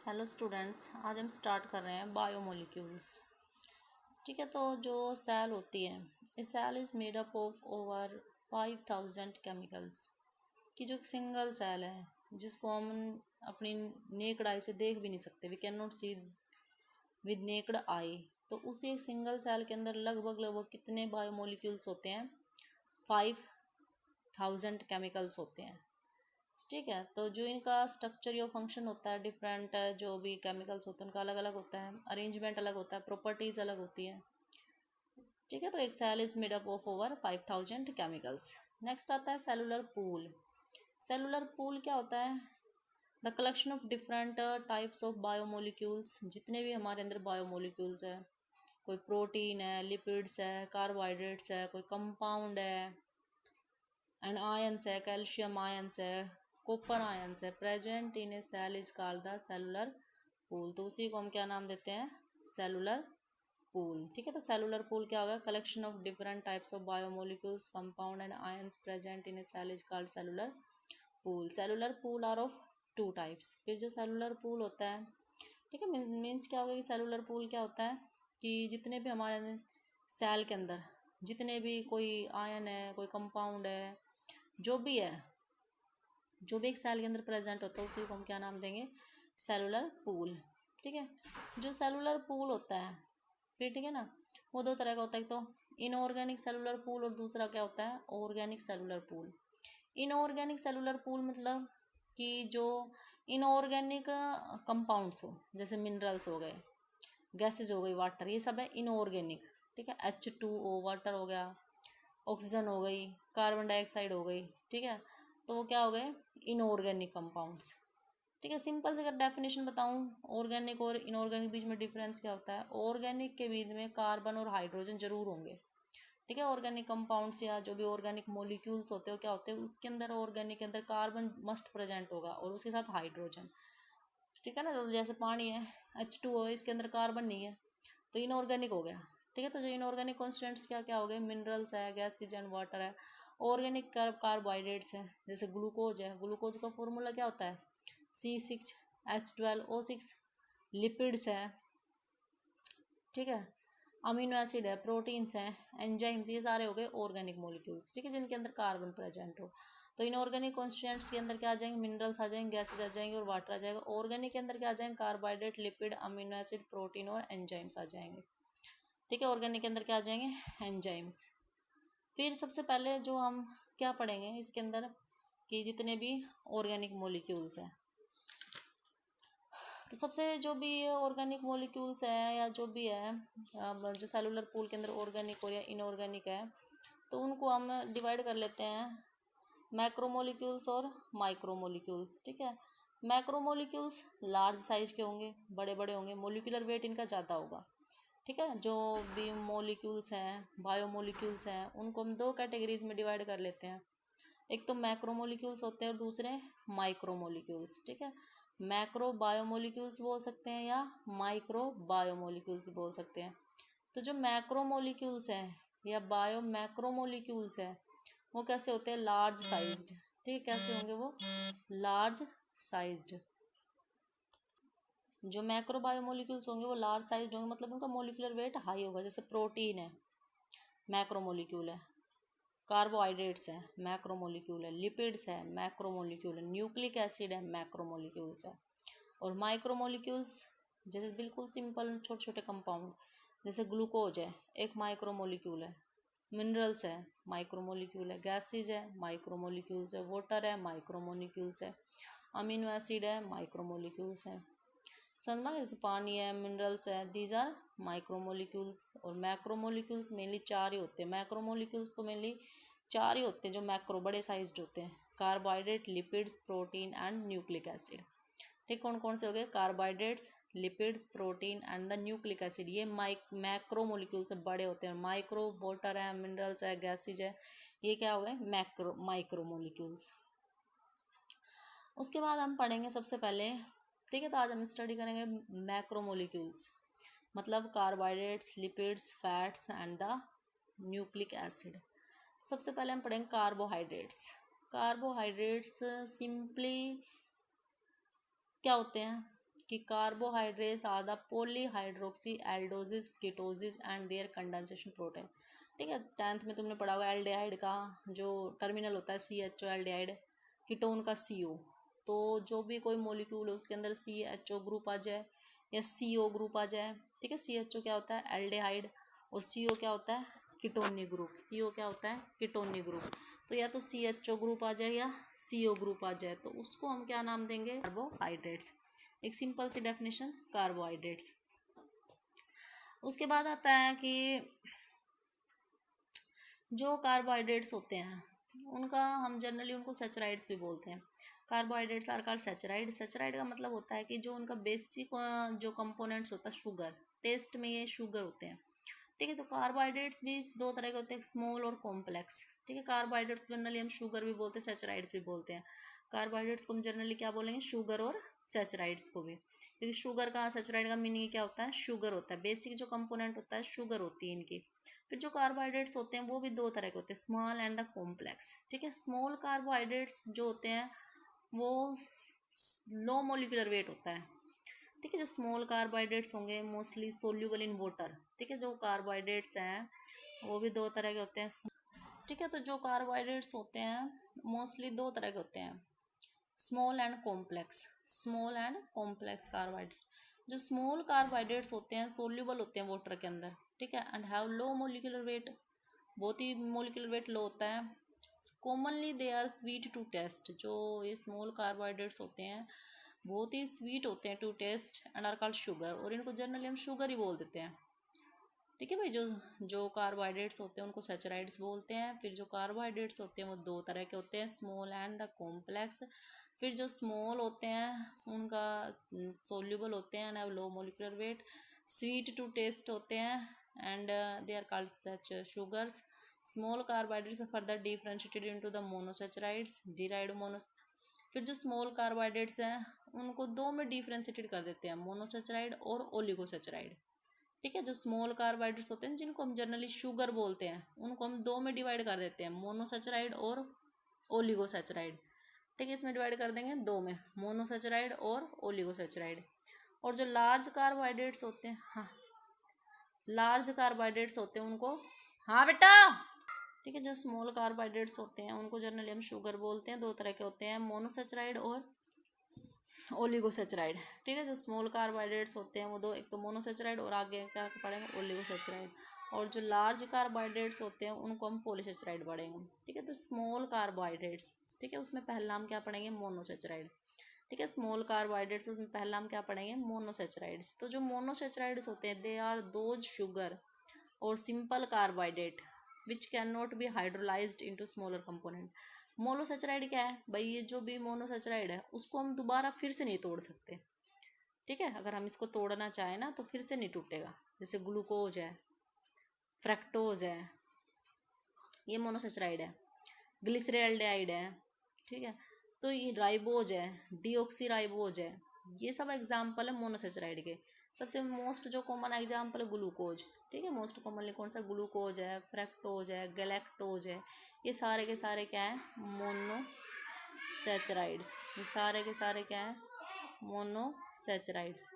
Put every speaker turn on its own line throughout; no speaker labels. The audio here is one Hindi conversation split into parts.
हेलो स्टूडेंट्स, आज हम स्टार्ट कर रहे हैं बायोमोलिक्यूल्स। ठीक है, तो जो सेल होती है, a cell is made up of over 5000 chemicals. कि जो सिंगल सेल है जिसको हम अपनी नेकड आई से देख भी नहीं सकते, we can not see with naked eye, तो उसी एक सिंगल सेल के अंदर लगभग कितने बायोमोलिक्यूल्स होते हैं? 5000 केमिकल्स होते हैं। ठीक है, तो जो इनका स्ट्रक्चर या फंक्शन होता है, डिफरेंट जो भी केमिकल्स होते हैं उनका अलग अलग होता है, अरेंजमेंट अलग होता है, प्रॉपर्टीज अलग होती है। ठीक है, तो एक cell is made up of over 5000 chemicals. Next आता है सेलुलर पूल। सेलुलर पूल क्या होता है? The collection of different types of biomolecules. जितने भी हमारे अंदर बायोमोलिक्यूल्स है, कोई प्रोटीन है, लिपिड्स है, कार्बोहाइड्रेट्स है, कोई कंपाउंड है, एंड आयंस है, कैल्शियम आयंस है, कॉपर आयंस है, present in a cell is called the cellular pool. तो उसी को हम क्या नाम देते हैं? Cellular pool. ठीक है, तो सेलुलर पूल क्या होगा? Collection of different types of biomolecules, compound and ions present in a cell is called cellular pool. Cellular pool are of two types. फिर जो सेलुलर पूल होता है, ठीक है, मीन्स क्या होगा कि सेलुलर पूल क्या होता है कि जितने भी हमारे सेल के अंदर जितने भी कोई आयन है, कोई कंपाउंड है, जो भी है, जो भी एक सेल के अंदर प्रेजेंट होता है उसी को हम क्या नाम देंगे? Cellular pool. ठीक है, जो सेलुलर पूल होता है फिर, ठीक है ना, वो दो तरह का होता है। तो इनऑर्गेनिक सेलुलर पूल और दूसरा क्या होता है? Organic cellular pool. Inorganic cellular pool मतलब कि जो इनऑर्गेनिक कंपाउंड्स हो, जैसे मिनरल्स हो गए, गैसेज हो गई, वाटर, ये सब है इनऑर्गेनिक। ठीक है, H2O वाटर हो गया, ऑक्सीजन हो गई, कार्बन डाइऑक्साइड हो गई। ठीक है, तो वो क्या हो गए? Inorganic compounds. ठीक है, सिंपल से अगर डेफिनेशन बताऊं ऑर्गेनिक और इनऑर्गेनिक बीच में डिफरेंस क्या होता है? ऑर्गेनिक के बीच में कार्बन और हाइड्रोजन जरूर होंगे। ठीक है, ऑर्गेनिक कंपाउंड्स या जो भी ऑर्गेनिक मोलिक्यूल्स होते हो क्या होते हैं, उसके अंदर ऑर्गेनिक के अंदर कार्बन मस्ट प्रेजेंट होगा और उसके साथ हाइड्रोजन। ठीक है ना, तो जैसे पानी है, H2O, इसके अंदर कार्बन नहीं है, तो इनऑर्गेनिक हो गया। ठीक है, तो जो इनऑर्गेनिक कॉन्स्टिट्यूएंट्स क्या क्या हो गए? मिनरल्स है, गैसेज एंड वाटर है। ऑर्गेनिक कार्बोहाइड्रेट्स है, जैसे ग्लूकोज है, ग्लूकोज का फॉर्मूला क्या होता है? C6H12O6। लिपिड्स है, ठीक है, अमीनो एसिड है, प्रोटीन्स हैं, एंजाइम्स, ये सारे हो गए ऑर्गेनिक मॉलिक्यूल्स। ठीक है, जिनके अंदर कार्बन प्रेजेंट हो। तो इनऑर्गेनिक कॉन्स्टिट्यूएंट्स के अंदर क्या आ जाएंगे? मिनरल्स आ जाएंगे, गैसेज आ जाएंगे और वाटर आ जाएगा। ऑर्गेनिक के अंदर क्या आ जाएंगे? Carbohydrate, lipid, amino acid, protein और एंजाइम्स आ जाएंगे। ठीक है, ऑर्गेनिक के अंदर क्या आ जाएंगे? एंजाइम्स। फिर सबसे पहले जो हम क्या पढ़ेंगे इसके अंदर कि जितने भी ऑर्गेनिक मॉलिक्यूल्स हैं, तो सबसे जो भी ऑर्गेनिक मॉलिक्यूल्स है या जो भी है, जो सेलुलर पूल के अंदर ऑर्गेनिक और या इनऑर्गेनिक है, तो उनको हम डिवाइड कर लेते हैं मैक्रोमोलिक्यूल्स और माइक्रोमोलिक्यूल्स। ठीक है, मैक्रोमोलिक्यूल्स लार्ज साइज के होंगे, बड़े बड़े होंगे, मोलिकुलर वेट इनका ज़्यादा होगा। ठीक है, जो भी मोलिक्यूल्स हैं, बायोमोलिक्यूल्स हैं, उनको हम दो कैटेगरीज में डिवाइड कर लेते हैं। एक तो मैक्रोमोलिक्यूल्स होते हैं और दूसरे माइक्रोमोलिक्यूल्स। ठीक है, मैक्रो बायोमोलिक्यूल्स बोल सकते हैं या माइक्रो बायोमोलिक्यूल्स बोल सकते हैं। तो जो मैक्रोमोलिक्यूल्स हैं या बायो मैक्रोमोलिक्यूल्स हैं, वो कैसे होते हैं? Large sized. ठीक है, कैसे होंगे वो? Large sized. जो मैक्रो बायोमोलिक्यूल्स होंगे वो लार्ज साइज्ड होंगे, मतलब उनका मोलिकुलर वेट हाई होगा। जैसे प्रोटीन है, मैक्रोमोलिक्यूल है, कार्बोहाइड्रेट्स है, मैक्रोमोलिक्यूल है, लिपिड्स है, मैक्रोमोलिक्यूल है, न्यूक्लिक एसिड है, मैक्रोमोलिक्यूल्स है। और माइक्रोमोलिक्यूल्स जैसे बिल्कुल सिंपल छोटे छोटे कंपाउंड, जैसे ग्लूकोज है, एक माइक्रोमोलिक्यूल है, मिनरल्स है, माइक्रोमोलिक्यूल है, गैसेज है, माइक्रोमोलिक्यूल्स है, वाटर है, माइक्रोमोलिक्यूल्स है, अमीनो एसिड है, माइक्रोमोलिक्यूल्स है। समझ, जैसे पानी है, मिनरल्स है, दीज आर माइक्रोमोलिक्यूल्स। और मैक्रोमोलिक्यूल्स मेनली चार ही होते हैं। मैक्रोमोलिक्यूल्स तो मेनली चार ही होते हैं जो मैक्रो बड़े साइज्ड होते हैं: carbohydrate, lipids, protein and nucleic acid. ठीक, कौन कौन से हो गए? Carbohydrates, lipids, protein and the nucleic acid. ये मैक्रोमोलिक्यूल से बड़े होते हैं। माइक्रो वाटर है, मिनरल्स है, गैसेज है, ये क्या हो गए? माइक्रोमोलिक्यूल्स। उसके बाद हम पढ़ेंगे सबसे पहले, ठीक है, तो आज हम स्टडी करेंगे मैक्रोमोलिक्यूल्स, मतलब carbohydrates, lipids, fats and the nucleic acid. सबसे पहले हम पढ़ेंगे कार्बोहाइड्रेट्स। कार्बोहाइड्रेट्स सिंपली क्या होते हैं कि carbohydrates are the polyhydroxy aldoses ketoses and their condensation protein. ठीक है, 10th में तुमने पढ़ा होगा एल्डिहाइड का जो टर्मिनल होता है CHO एल्डिहाइड, कीटोन का CO। तो जो भी कोई मॉलिक्यूल है उसके अंदर CHO ग्रुप आ जाए या CO ग्रुप आ जाए, ठीक है, CHO क्या होता है एल्डिहाइड और CO क्या होता है कीटोनी ग्रुप, CO क्या होता है कीटोनी ग्रुप। तो या तो CHO ग्रुप आ जाए या CO ग्रुप आ जाए तो उसको हम क्या नाम देंगे कार्बोहाइड्रेट्स। एक सिंपल सी डेफिनेशन कार्बोहाइड्रेट्स। उसके बाद आता है कि जो कार्बोहाइड्रेट्स होते हैं उनका हम जनरली उनको सैचराइड्स भी बोलते हैं। Carbohydrates are called saccharide. Saccharide का मतलब होता है कि जो उनका बेसिक जो कंपोनेंट्स होता है शुगर, टेस्ट में ये शुगर होते हैं। ठीक है, तो कार्बोहाइड्रेट्स भी दो तरह के होते हैं, स्मॉल और कॉम्प्लेक्स। ठीक है, कार्बोहाइड्रेट्स जनरली हम शुगर भी बोलते हैं, सैचराइड्स भी बोलते हैं। कार्बोहाइड्रेट्स को हम जनरली क्या बोलेंगे शुगर और सैचराइड्स को भी, क्योंकि शुगर का सैचराइड का मीनिंग क्या होता है शुगर होता है, बेसिक जो कंपोनेंट होता है शुगर होती है इनकी। फिर जो कार्बोहाइड्रेट्स होते हैं वो भी दो तरह के होते हैं, स्मॉल एंड द कॉम्प्लेक्स। ठीक है, स्मॉल कार्बोहाइड्रेट्स जो होते हैं वो लो मोलिकुलर वेट होता है। ठीक है, जो स्मॉल कार्बोहाइड्रेट्स होंगे मोस्टली सोल्यूबल इन वाटर। ठीक है, जो कार्बोहाइड्रेट्स हैं वो भी दो तरह के होते हैं। ठीक है, तो जो कार्बोहाइड्रेट्स होते हैं मोस्टली दो तरह के होते हैं, small and complex. Small and complex carbohydrate. जो स्मॉल कार्बोहाइड्रेट्स होते हैं सोल्यूबल होते हैं वाटर के अंदर। ठीक है, and have low molecular weight, बहुत ही मोलिकुलर वेट लो होता है। Commonly they are sweet to taste. जो ये स्मॉल कार्बोहाइड्रेट्स होते हैं बहुत ही स्वीट होते हैं to taste and are called sugar, और इनको जनरली हम शुगर ही बोल देते हैं। ठीक है भाई, जो जो कार्बोहाइड्रेट्स होते हैं उनको सैचराइड्स बोलते हैं। फिर जो कार्बोहाइड्रेट्स होते हैं वो दो तरह के होते हैं, स्मॉल एंड द कॉम्प्लेक्स। फिर जो स्मॉल होते हैं उनका सोल्यूबल होते हैं and low molecular weight, sweet to taste होते हैं and they are called such sugars. Small carbohydrates further differentiated into the monosaccharides derived mono. फिर जो स्मॉल कार्बोहाइड्रेट्स हैं उनको दो में डिफरेंशिएटेड कर देते हैं, मोनोसैचराइड और ओलिगोसैचराइड। ठीक है, जो स्मॉल कार्बोहाइड्रेट्स होते हैं जिनको हम जनरली शुगर बोलते हैं उनको हम दो में डिवाइड कर देते हैं, मोनोसैचराइड और ओलिगोसैचराइड। ठीक है, इसमें डिवाइड कर देंगे दो में, मोनोसैचराइड और ओलिगोसैचराइड। और जो लार्ज कार्बोहाइड्रेट्स होते हैं, हाँ लार्ज कार्बोहाइड्रेट्स होते हैं उनको, हाँ बेटा। ठीक है, जो स्मॉल कार्बोहाइड्रेट्स होते हैं उनको जनरली हम शुगर बोलते हैं, दो तरह के होते हैं, मोनोसैचराइड और ओलिगोसैचराइड। ठीक है, जो स्मॉल कार्बोहाइड्रेट्स होते हैं वो दो, एक तो मोनोसैचराइड और आगे क्या पढ़ेंगे ओलिगोसैचराइड। और जो लार्ज कार्बोहाइड्रेट्स होते हैं उनको हम पॉलीसैचराइड पढ़ेंगे। ठीक है, तो स्मॉल कार्बोहाइड्रेट्स, ठीक है, उसमें पहला नाम क्या पढ़ेंगे मोनोसैचराइड। ठीक है, स्मॉल कार्बोहाइड्रेट्स उसमें पहला नाम क्या पढ़ेंगे मोनोसैचराइड्स। तो जो मोनोसैचराइड्स होते हैं they are those sugar or simple carbohydrate which can not be hydrolysed into smaller component. Monosaccharide क्या है भाई, ये जो भी मोनोसैचराइड है उसको हम दोबारा फिर से नहीं तोड़ सकते। ठीक है, अगर हम इसको तोड़ना चाहें ना तो फिर से नहीं टूटेगा। जैसे ग्लूकोज है, फ्रक्टोज है, ये मोनोसैचराइड है। ग्लिसरेल्डिहाइड है। ठीक है, तो ये राइबोज है, डीऑक्सीराइबोज है, ये सब एग्जाम्पल है मोनोसैचराइड के। सबसे मोस्ट जो कॉमन एग्जाम्पल है ग्लूकोज। ठीक है, मोस्ट कॉमनली कौन सा ग्लूकोज है, फ्रक्टोज है, गैलेक्टोज है, ये सारे के सारे क्या है मोनोसैचराइड्स। ये सारे के सारे क्या है मोनोसैचराइड्स।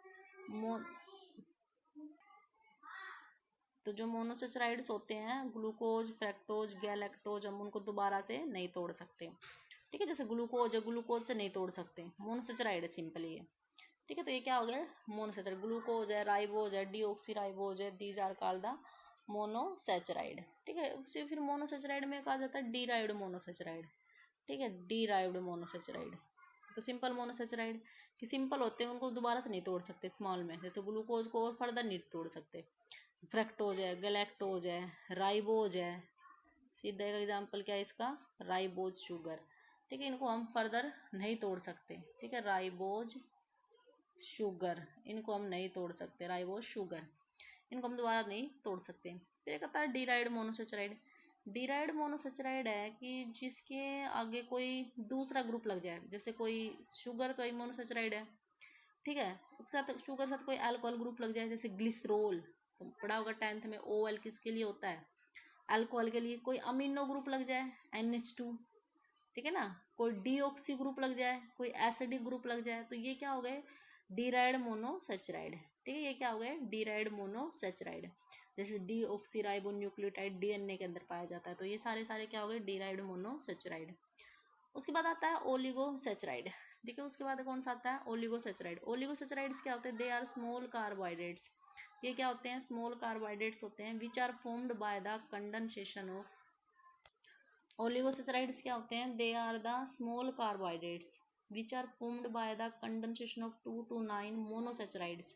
तो जो मोनोसैचराइड्स होते हैं ग्लूकोज, फ्रक्टोज, गैलेक्टोज, हम उनको दोबारा से नहीं तोड़ सकते। ठीक है, जैसे ग्लूकोज है, ग्लूकोज से नहीं तोड़ सकते, मोनोसैचराइड है सिंपली ये। ठीक है, तो ये क्या हो गया मोनोसैचराइड। ग्लूकोज है, राइबोज है, डीऑक्सीराइबोज है, दीज आर कॉल्ड द मोनोसैचराइड। ठीक है, उसे फिर मोनोसैचराइड में कहा जाता है डीराइव्ड मोनोसैचराइड। ठीक है, डीराइव्ड मोनोसैचराइड। तो सिंपल मोनोसैचराइड कि सिंपल होते हैं उनको दोबारा से नहीं तोड़ सकते स्मॉल में, जैसे ग्लूकोज को और फर्दर नहीं तोड़ सकते। फ्रक्टोज है, गैलेक्टोज है, राइबोज है, सीधा एक एग्जाम्पल क्या है इसका राइबोज शुगर। ठीक है, इनको हम फर्दर नहीं तोड़ सकते। ठीक है, राइबोज शुगर इनको हम नहीं तोड़ सकते, राइबोज शुगर इनको हम दोबारा नहीं तोड़ सकते। फिर एक आता है डीराइव्ड मोनोसैचराइड। डीराइव्ड मोनोसैचराइड है कि जिसके आगे कोई दूसरा ग्रुप लग जाए, जैसे कोई शुगर तो एक मोनोसैचराइड है। ठीक है, उसके साथ शुगर के साथ कोई अल्कोहल ग्रुप लग जाए, जैसे ग्लिसरोल, तो पढ़ा होगा 10th में OL किसके लिए होता है अल्कोहल के लिए। कोई अमीनो ग्रुप लग जाए NH2, ठीक है ना, कोई डीऑक्सी ग्रुप लग जाए, कोई एसिडिक ग्रुप लग जाए, तो ये क्या हो गए डीराइड मोनोसेचराइड, ठीक है, ये क्या हो गया, डीराइड मोनोसेचराइड। जैसे डी ऑक्सीराइबो न्यूक्लियोटाइड डीएनए के अंदर पाया जाता है, तो ये सारे सारे क्या हो गए, डीराइड मोनोसेचराइड। उसके बाद आता है ओलिगोसेचराइड, ठीक है, उसके बाद कौन सा आता है, ओलिगोसेचराइड। ओलिगोसेचराइड्स क्या होते हैं, दे आर स्मॉल कार्बोहाइड्रेट्स, ये क्या होते हैं, स्मॉल कार्बोहाइड्रेट्स होते हैं, which are formed by the condensation of, oligosaccharides क्या होते हैं, they are the small carbohydrates which are formed by the condensation of 2 to 9 monosaccharides,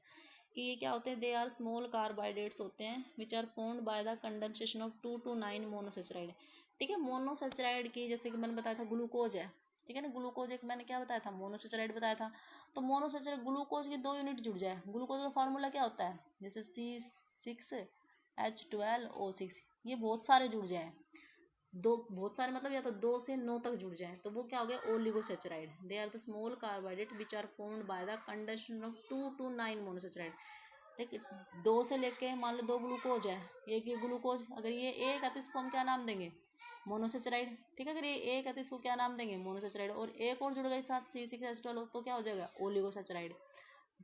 कि ये क्या होते हैं, दे आर स्मॉल कार्बोहाइड्रेट्स होते हैं which are formed by the condensation of 2 to 9 monosaccharide, ठीक है। मोनोसेचराइड की जैसे कि मैंने बताया था ग्लूकोज है, ठीक है ना, ग्लूकोज एक मैंने क्या बताया था, मोनोसेचराइड बताया था। तो मोनोसेचराइड ग्लूकोज की 2 यूनिट जुड़ जाए, ग्लूकोज का फार्मूला क्या होता है, जैसे C6H12O6, ये बहुत सारे जुड़ जाए, दो बहुत सारे मतलब या तो 2 से 9 तक जुड़ जाए, तो वो क्या हो गया, oligosaccharide. They are the small carbohydrate which are formed by the condensation of 2 to 9 monosaccharide, ठीक है। 2 से लेके मान लो 2 ग्लूकोज है, एक ये ग्लूकोज, अगर ये एक है तो इसको हम क्या नाम देंगे, मोनोसेचराइड, ठीक है। अगर ये एक है तो इसको क्या नाम देंगे, मोनोसेचराइड, और एक और जुड़ गए साथ C6H12 तो क्या हो जाएगा, ओलिगोसेचराइड।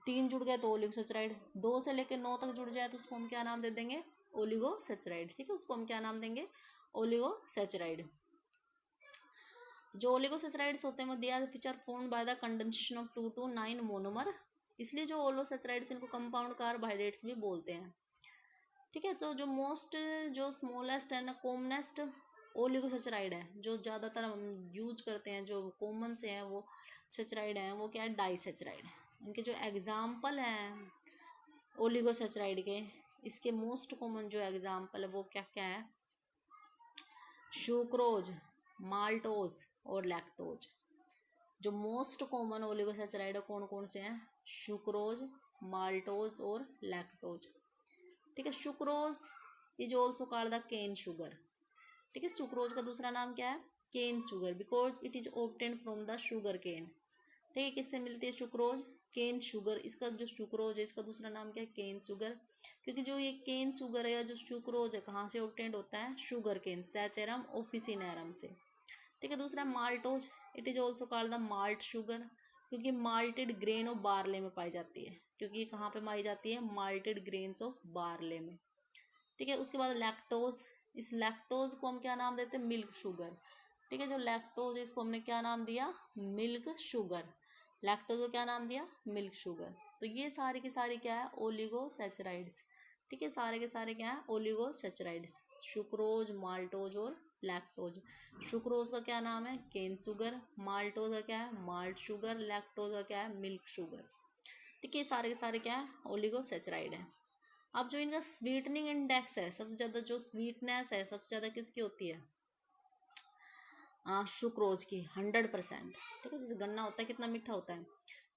3 जुड़ गए तो ओलिगोसेचराइड, 2 से लेकर 9 तक जुड़ जाए तो उसको हम क्या नाम दे देंगे, ओलिगोसेचराइड, ठीक है, उसको हम क्या नाम देंगे, ओलिगोसेचराइड। जो ओलिगोसेचराइड्स होते हैं वो they are which are formed by the condensation of 2 to 9 monomer, इसलिए जो ओलिगोसेचराइड्स इनको कंपाउंड कार्बोहाइड्रेट्स भी बोलते हैं, ठीक है। तो जो स्मॉलेस्ट एंड कॉमनेस्ट ओलिगोसेचराइड है, जो ज़्यादातर हम यूज करते हैं, जो कॉमन से हैं वो सेचराइड हैं, वो क्या है, डाइसेचराइड। इनके जो एग्जाम्पल हैं ओलिगोसेचराइड के, इसके मोस्ट कॉमन जो एग्जाम्पल है वो क्या क्या है, सुक्रोज, माल्टोज और लैक्टोज। जो मोस्ट कॉमन ओलिगोसेचराइड कौन कौन से हैं, सुक्रोज, माल्टोज और लैक्टोज, ठीक है। Sucrose is also called the cane sugar, ठीक है। सुक्रोज का दूसरा नाम क्या है, cane sugar, because it is obtain from the sugar cane, ठीक है। किससे मिलती है सुक्रोज, केन शुगर, इसका जो सुक्रोज है इसका दूसरा नाम क्या है, केन शुगर, क्योंकि जो ये केन शुगर है या जो सुक्रोज है कहाँ से ऑब्टेंड होता है, शुगर केन, सैचेरम ऑफिसिनेरम से, ठीक है। दूसरा maltose, it is also called the malt sugar, क्योंकि माल्टेड ग्रेन ऑफ बार्ले में पाई जाती है, क्योंकि ये कहाँ पे पाई जाती है, माल्टेड ग्रेन्स ऑफ बार्ले में, ठीक है। उसके बाद लैक्टोज, इस लैक्टोज को हम क्या नाम देते हैं, मिल्क शुगर, ठीक है। जो लैक्टोज है इसको हमने क्या नाम दिया, मिल्क शुगर, लैक्टोज को क्या नाम दिया, मिल्क शुगर। तो ये सारी की सारी क्या है, ओलिगोसेचराइड्स, ठीक है, सारे के सारे क्या है, ओलिगोसेचराइड्स, सुक्रोज, माल्टोज और लैक्टोज। सुक्रोज का क्या नाम है, केन शुगर, माल्टोज का क्या है, माल्ट शुगर, लैक्टोज का क्या है, मिल्क शुगर, ठीक है। सारे के सारे क्या है, ओलिगोसेचराइड है। अब जो इनका स्वीटनिंग इंडेक्स है, सबसे ज़्यादा जो स्वीटनेस है सबसे ज़्यादा किसकी होती है, सुक्रोज की 100%, ठीक है। जैसे गन्ना होता है कितना मीठा होता है,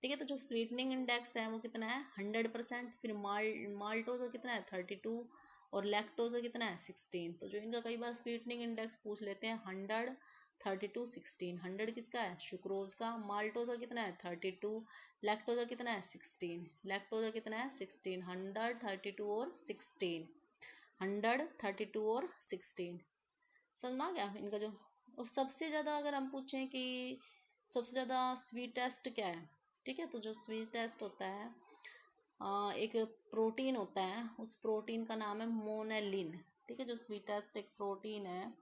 ठीक है। तो जो स्वीटनिंग इंडेक्स है वो कितना है, 100%। फिर माल्टोज का कितना है, 32, और लैक्टोज का कितना है, 16। तो जो इनका कई बार स्वीटनिंग इंडेक्स पूछ लेते हैं, 100, 32, 16। 100 किसका है, सुक्रोज का, माल्टोज का कितना है, 32, लैक्टोज का कितना है, 16, लैक्टोज का कितना है, 16, 100, 32 और 16, 100, 32 और 16, समझ में आ गया इनका जो। और सबसे ज़्यादा अगर हम पूछें कि सबसे ज़्यादा स्वीटेस्ट क्या है, ठीक है, तो जो स्वीटेस्ट होता है एक प्रोटीन होता है, उस प्रोटीन का नाम है मोनेलिन, ठीक है। जो स्वीटेस्ट एक प्रोटीन है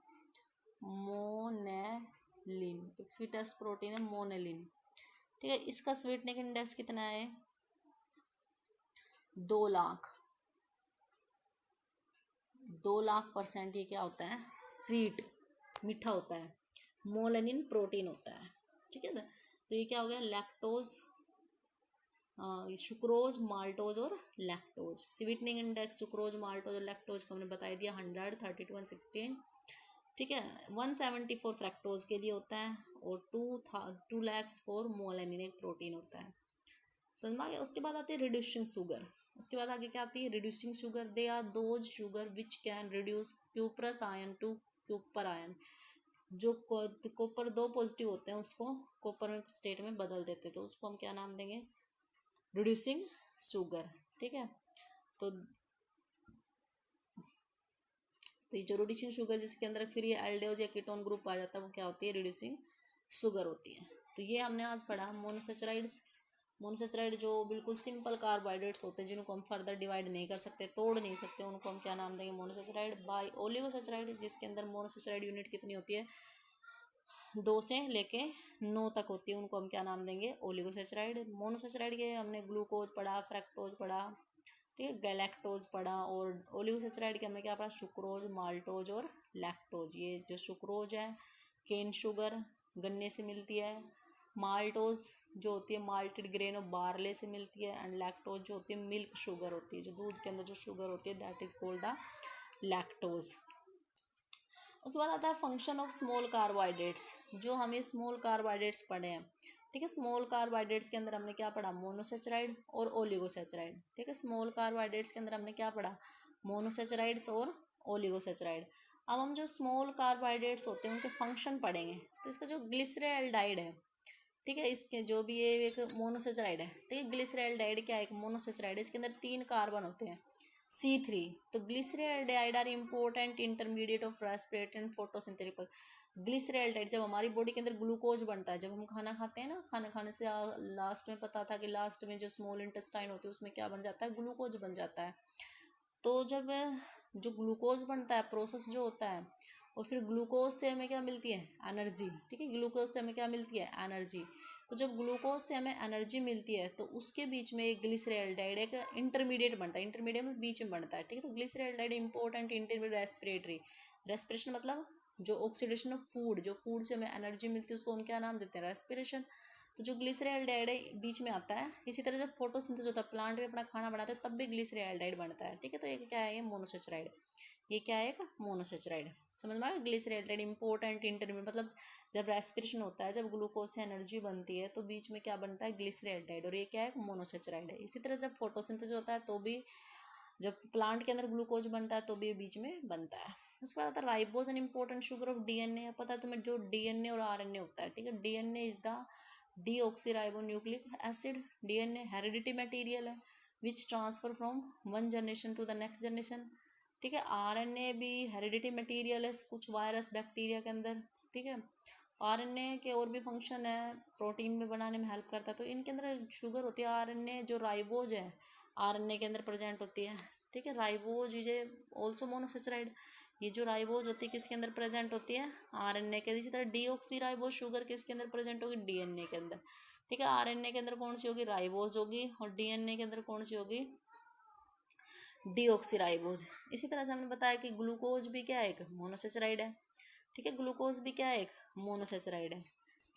मोनेलिन, एक स्वीटेस्ट प्रोटीन है मोनेलिन, ठीक है। इसका स्वीटनिंग इंडेक्स कितना है, 2 लाख, 2 लाख%। ये क्या होता है, स्वीट, मीठा होता है, मोलेनिन प्रोटीन होता है, ठीक है ना। तो ये क्या हो गया, लैक्टोज, सुक्रोज, माल्टोज और lactose. Sweetening index sucrose, maltose और लैक्टोज को हमने बता दिया, 100, 32 और 16, ठीक है। 174 फ्रैक्टोज के लिए होता है, और 2 lakhs फॉर मोलेनिन एक प्रोटीन होता है, समझ में आ गया। उसके बाद आती है रिड्यूसिंग शुगर, उसके बाद आगे क्या आती है, reducing sugar, they are those sugar which can reduce cuprous ion to copper ion. जो कॉपर 2 पॉजिटिव होते हैं उसको कॉपर में स्टेट में बदल देते, तो उसको हम क्या नाम देंगे, रिड्यूसिंग शुगर, ठीक है। तो ये जो रिड्यूसिंग शुगर जिसके अंदर फिर ये एल्डिहाइड या कीटोन ग्रुप आ जाता है वो क्या होती है, रिड्यूसिंग शुगर होती है। तो ये हमने आज पढ़ा मोनोसेचराइड्स, मोनोसेचराइड जो बिल्कुल सिंपल कार्बोहाइड्रेट्स होते हैं जिनको हम फर्दर डिवाइड नहीं कर सकते, तोड़ नहीं सकते, उनको हम क्या नाम देंगे, मोनोसेचराइड। बाय ओलिगोसेचराइड जिसके अंदर मोनोसेचराइड यूनिट कितनी होती है, 2 से लेके 9 तक होती है, उनको हम क्या नाम देंगे, ओलिगोसेचराइड। मोनोसेचराइड के हमने ग्लूकोज पढ़ा, फ्रक्टोज पढ़ा, ठीक है, गैलेक्टोज पढ़ा। और ओलिगोसेचराइड के हमने क्या पढ़ा, सुक्रोज, माल्टोज और लैक्टोज। ये जो सुक्रोज है केन शुगर गन्ने से मिलती है, माल्टोज जो होती है माल्टेड ग्रेन ऑफ बार्ले से मिलती है, एंड लैक्टोज जो होती है मिल्क शुगर होती है, जो दूध के अंदर जो शुगर होती है, that is called the lactose. उसके बाद आता है फंक्शन ऑफ स्मॉल कार्बोहाइड्रेट्स, जो हमें स्मॉल कार्बोहाइड्रेट्स पढ़े हैं, ठीक है। स्मॉल कार्बोहाइड्रेट्स के अंदर हमने क्या पढ़ा, मोनोसेचराइड और ओलिगोसेचराइड, ठीक है। स्मॉल कार्बोहाइड्रेट्स के अंदर हमने क्या पढ़ा, मोनोसेचराइड्स और ओलिगोसेचराइड। अब हम जो स्मॉल कार्बोहाइड्रेट्स होते हैं उनके फंक्शन पढ़ेंगे। तो इसका जो ग्लिसरेल्डाइड है, ठीक है, इसके जो भी ये एक मोनोसेचराइड है, ठीक है। ग्लिसरेल्डाइड क्या है, एक मोनोसेचराइड है, इसके अंदर 3 कार्बन होते हैं, C3। तो glyceraldehyde are important intermediate of respiratory and photosynthetic. Glyceraldehyde जब हमारी बॉडी के अंदर ग्लूकोज बनता है, जब हम खाना खाते हैं ना, खाना खाने से लास्ट में पता था कि लास्ट में जो स्मॉल इंटेस्टाइन होती है उसमें क्या बन जाता है, ग्लूकोज बन जाता है। तो जब जो ग्लूकोज बनता है, प्रोसेस जो होता है, और फिर ग्लूकोज से हमें क्या मिलती है, एनर्जी, ठीक है। ग्लूकोज से हमें क्या मिलती है, एनर्जी। तो जब ग्लूकोज से हमें एनर्जी मिलती है तो उसके बीच में एक ग्लिसरेल्डाइड एक इंटरमीडिएट बनता है, इंटरमीडिएट में बीच में बनता है, ठीक है। तो ग्लिसरेल्डाइड इंपॉर्टेंट इंटरमीडिएट रेस्पिरेटरी, रेस्पिरेशन मतलब जो ऑक्सीडेशन ऑफ फूड, जो फूड से हमें एनर्जी मिलती है उसको हम क्या नाम देते हैं, रेस्पिरेशन। तो जो ग्लिसरेल्डाइड है बीच में आता है। इसी तरह जब फोटोसिंथेसिस होता है, प्लांट में अपना खाना बनाते हैं, तब भी ग्लिसरेल्डाइड बनता है, ठीक है। तो ये क्या है, ये मोनोसेचराइड, ये क्या है, एक मोनोसेचराइड। समझ में आ गया, ग्लिसरेल्डाइड इंपॉर्टेंट इंटरमीडिएट मतलब जब रेस्पिरेशन होता है, जब ग्लूकोज से एनर्जी बनती है तो बीच में क्या बनता है, ग्लिसरेल्डाइड, और ये क्या है, मोनोसेचराइड है। इसी तरह जब फोटोसिंथेसिस होता है तो भी, जब प्लांट के अंदर ग्लूकोज बनता है तो भी बीच में बनता है। उसके बाद आता है ribose an important sugar of DNA. पता है तुम्हें, जो डीएनए और आरएनए होता है, ठीक है। DNA is the deoxyribonucleic acid. DNA heredity material है which transfer from one generation to the next generation, ठीक है। आरएनए भी हेरिडिटी मटेरियल है कुछ वायरस बैक्टीरिया के अंदर, ठीक है। आरएनए के और भी फंक्शन है, प्रोटीन में बनाने में हेल्प करता है। तो इनके अंदर शुगर होती है, आरएनए जो राइबोज है आरएनए के अंदर प्रेजेंट होती है, ठीक है। Ribose is also monosaccharide. ये जो राइबोज होती है किसके अंदर प्रेजेंट होती है, आरएनए के। इसी तरह डीऑक्सी राइबोज शुगर किसके अंदर प्रेजेंट होगी, डीएनए के अंदर, ठीक है। आरएनए के अंदर कौन सी होगी, राइबोज होगी, और डीएनए के अंदर कौन सी होगी, डीऑक्सीराइबोज। इसी तरह से हमने बताया कि ग्लूकोज भी क्या है, एक मोनोसेचराइड है, ठीक है। ग्लूकोज भी क्या है, एक मोनोसेचराइड है।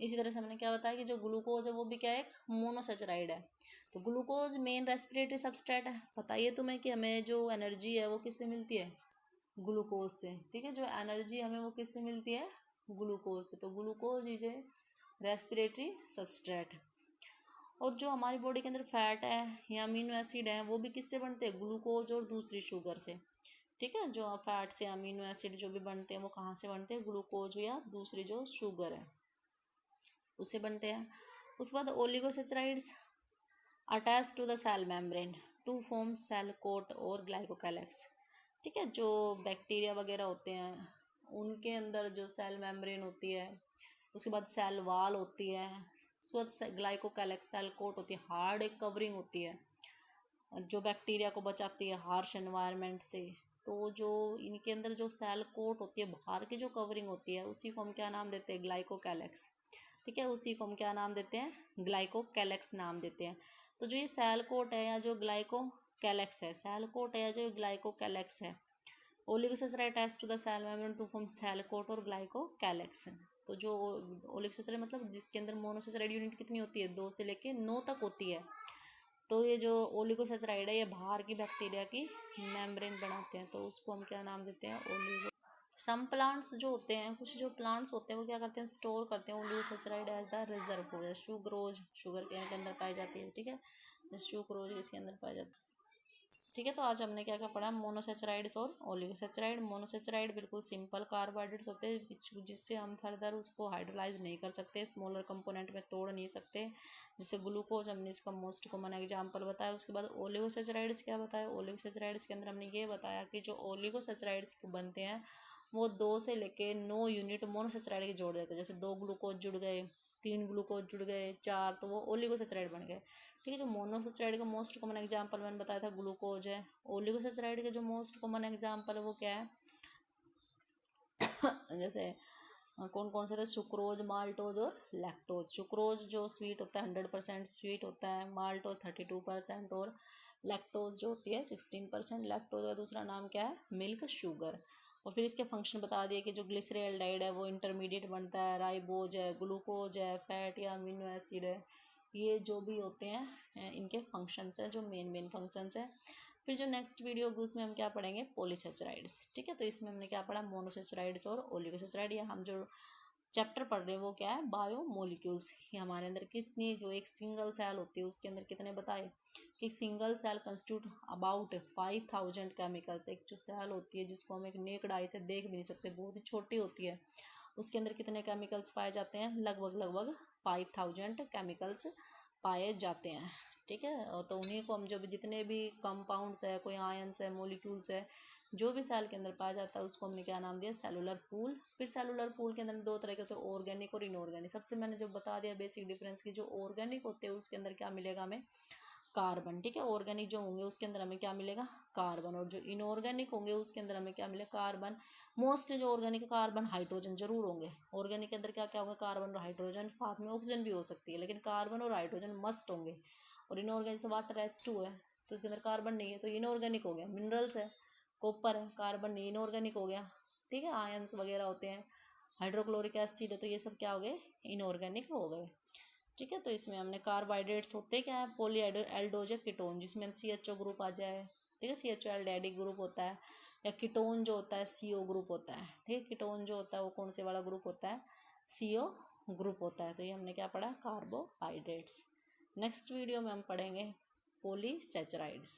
इसी तरह से हमने क्या बताया कि जो ग्लूकोज है वो भी क्या है, एक मोनोसेचराइड है। तो ग्लूकोज मेन रेस्पिरेटरी सबस्ट्रेट है। बताइए तुम्हें कि हमें जो एनर्जी है वो किससे मिलती है, ग्लूकोज से, ठीक है। जो एनर्जी हमें वो किससे मिलती है, ग्लूकोज से। तो glucose is a respiratory substrate. और जो हमारी बॉडी के अंदर फैट है या अमीनो एसिड है वो भी किससे बनते हैं, ग्लूकोज और दूसरी शुगर से, ठीक है। जो फैट से अमीनो एसिड जो भी बनते हैं वो कहाँ से बनते हैं, ग्लूकोज या दूसरी जो शुगर है उससे बनते हैं। उसके बाद oligosaccharides attach to the cell membrane to form cell coat और ग्लाइकोकैलेक्स, ठीक है। जो बैक्टीरिया वगैरह होते हैं उनके अंदर जो सेल मेम्ब्रेन होती है, उसके बाद सेल वाल होती है, उसके बाद ग्लाइकोकैलेक्स सेल कोट होती है, हार्ड एक कवरिंग होती है जो बैक्टीरिया को बचाती है हार्श एनवायरनमेंट से। तो जो इनके अंदर जो सेल कोट होती है, बाहर की जो कवरिंग होती है, उसी को हम क्या नाम देते हैं, ग्लाइकोकैलेक्स, ठीक है। उसी को हम क्या नाम देते हैं, ग्लाइकोकैलेक्स नाम देते हैं। तो जो ये सेल कोट है या जो ग्लाइकोकैलेक्स है, सेल कोट है या जो ग्लाइकोकैलेक्स है, oligosaccharide attach to the cell membrane to form cell coat और ग्लाइकोकैलेक्स। तो जो ओलिगोसेचराइड मतलब जिसके अंदर मोनोसेचराइड यूनिट कितनी होती है, 2 से लेके 9 तक होती है। तो ये जो ओलिगोसेचराइड है ये बाहर की बैक्टीरिया की मेम्ब्रेन बनाते हैं, तो उसको हम क्या नाम देते हैं, ओलिगो। सम प्लांट्स जो होते हैं, कुछ जो प्लांट्स होते हैं वो क्या करते हैं, स्टोर करते हैं oligosaccharide as the reserve. Sucrose sugar के अंदर पाई जाती है, ठीक है। सुक्रोज इसके अंदर पाई जाती है, ठीक है। तो आज हमने क्या क्या पढ़ा, मोनोसेचराइड्स और ओलिगोसेचराइड। मोनोसेचराइड बिल्कुल सिंपल कार्बोहाइड्रेट्स होते हैं जिससे हम फर्दर उसको हाइड्रोलाइज नहीं कर सकते, स्मॉलर कंपोनेंट में तोड़ नहीं सकते, जैसे ग्लूकोज हमने इसका मोस्ट कॉमन एग्जांपल बताया। उसके बाद ओलिगोसेचराइड्स क्या बताया, ओलिगोसेचराइड्स के अंदर हमने ये बताया कि जो ओलिगोसेचराइड्स बनते हैं वो 2 से लेके 9 यूनिट मोनोसेचराइड के जोड़ देते हैं। जैसे 2 ग्लूकोज जुड़ गए, 3 ग्लूकोज जुड़ गए, 4, तो वो ओलिगोसेचराइड बन गए, ठीक है। जो मोनोसेचराइड का मोस्ट कॉमन एग्जाम्पल मैंने बताया था ग्लूकोज है। ओलिगोसेचराइड के जो मोस्ट कॉमन एग्जाम्पल है वो क्या है जैसे कौन कौन से थे, सुक्रोज, माल्टोज और लैक्टोज। सुक्रोज जो स्वीट होता है 100% स्वीट होता है, माल्टोज 32% और लैक्टोज जो होती है 16%। लैक्टोज का दूसरा नाम क्या है, मिल्क शुगर। और फिर इसके फंक्शन बता दिए कि जो ग्लिसरेल्डाइड है वो इंटरमीडिएट बनता है, राइबोज है, ग्लूकोज है, फैट या अमीनो एसिड है, ये जो भी होते हैं इनके फंक्शंस हैं, जो मेन फंक्शंस हैं। फिर जो नेक्स्ट वीडियो होगी उसमें हम क्या पढ़ेंगे, पॉलीसेचराइड्स। ठीक है, तो इसमें हमने क्या पढ़ा, मोनोसेचराइड्स और ओलिगोसेचराइड। या हम जो चैप्टर पढ़ रहे हैं वो क्या है, बायोमोलिक्यूल्स। ये हमारे अंदर कितनी, जो एक सिंगल सेल होती है उसके अंदर कितने बताए कि single cell constitute about 5000 chemicals. एक जो सेल होती है जिसको हम एक नेक्ड आई से देख भी नहीं सकते, बहुत ही छोटी होती है, उसके अंदर कितने केमिकल्स पाए जाते हैं, लगभग 5000 केमिकल्स पाए जाते हैं। ठीक है, और तो उन्हीं को हम जो भी जितने भी कंपाउंड्स है, कोई आयंस है, मोलिक्यूल्स है, जो भी सेल के अंदर पाया जाता है उसको हमने क्या नाम दिया, सेलुलर पूल। फिर सेलुलर पूल के अंदर दो तरह के होते हैं, ऑर्गेनिक और इनऑर्गेनिक। सबसे मैंने जो बता दिया बेसिक डिफरेंस की, जो ऑर्गेनिक होते हैं उसके अंदर क्या मिलेगा हमें, कार्बन। ठीक है, ऑर्गेनिक जो होंगे उसके अंदर हमें क्या मिलेगा, कार्बन। और जो इनऑर्गेनिक होंगे उसके अंदर हमें क्या मिलेगा, कार्बन। मोस्टली जो ऑर्गेनिक कार्बन हाइड्रोजन जरूर होंगे। ऑर्गेनिक के अंदर क्या क्या होंगे, कार्बन और हाइड्रोजन, साथ में ऑक्सीजन भी हो सकती है, लेकिन कार्बन और हाइड्रोजन मस्ट होंगे। और इनऑर्गेनिक से वाटर H2 है तो इसके अंदर कार्बन नहीं है, तो इनऑर्गेनिक हो गया। मिनरल्स है, कॉपर है, कार्बन नहीं, इनऑर्गेनिक हो गया। ठीक है, आयंस वगैरह होते हैं, हाइड्रोक्लोरिक एसिड है, तो ये सब क्या हो गए, इनऑर्गेनिक हो गए। ठीक है, तो इसमें हमने कार्बोहाइड्रेट्स होते क्या है, पॉली एल्डोज या कीटोन, जिसमें CHO ग्रुप आ जाए। ठीक है, CHO एल्डेडिक ग्रुप होता है। या कीटोन जो होता है CO ग्रुप होता है। ठीक है, कीटोन जो होता है वो कौन से वाला ग्रुप होता है, CO ग्रुप होता है। तो ये हमने क्या पढ़ा, कार्बोहाइड्रेट्स। नेक्स्ट वीडियो में हम पढ़ेंगे पॉलीसेचराइड्स।